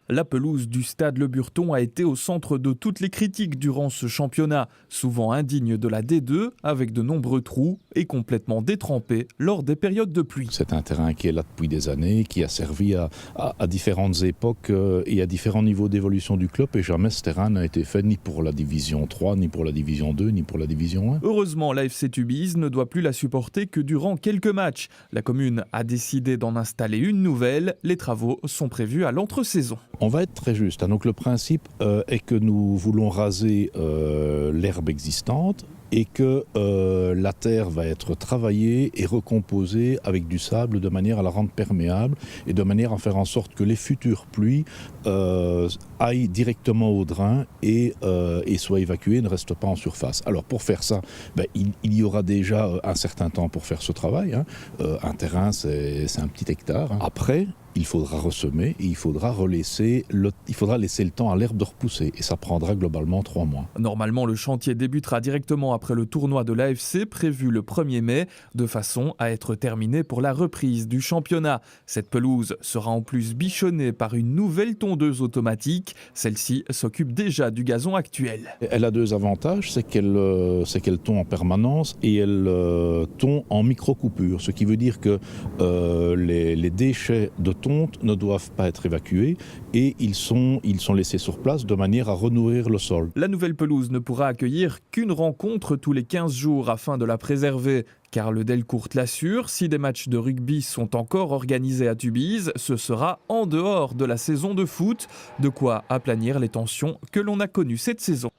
La pelouse du stade Le Burton a été au centre de toutes les critiques durant ce championnat, souvent indigne de la D2, avec de nombreux trous et complètement détrempé lors des périodes de pluie. C'est un terrain qui est là depuis des années, qui a servi à différentes époques et à différents niveaux d'évolution du club, et jamais ce terrain n'a été fait ni pour la division 3, ni pour la division 2, ni pour la division 1. Heureusement, l'AFC Tubize ne doit plus la supporter que durant quelques matchs. La commune a décidé d'en installer une nouvelle. Les travaux sont prévus à l'entre-saison. On va être très juste. Donc le principe est que nous voulons raser l'herbe existante et que la terre va être travaillée et recomposée avec du sable de manière à la rendre perméable et de manière à faire en sorte que les futures pluies aillent directement au drain et soient évacuées, ne restent pas en surface. Alors pour faire ça, il y aura déjà un certain temps pour faire ce travail. Un terrain, c'est un petit hectare. Après, il faudra ressemer et il faudra laisser le temps à l'herbe de repousser. Et ça prendra globalement 3 mois. Normalement, le chantier débutera directement après le tournoi de l'AFC prévu le 1er mai, de façon à être terminé pour la reprise du championnat. Cette pelouse sera en plus bichonnée par une nouvelle tondeuse automatique. Celle-ci s'occupe déjà du gazon actuel. Elle a 2 avantages, c'est qu'elle tond en permanence et elle tond en micro-coupure. Ce qui veut dire que les déchets de tonte ne doivent pas être évacués et ils sont laissés sur place de manière à renourrir le sol. La nouvelle pelouse ne pourra accueillir qu'une rencontre tous les 15 jours afin de la préserver. Car le Delcourt l'assure, si des matchs de rugby sont encore organisés à Tubize, ce sera en dehors de la saison de foot, de quoi aplanir les tensions que l'on a connues cette saison.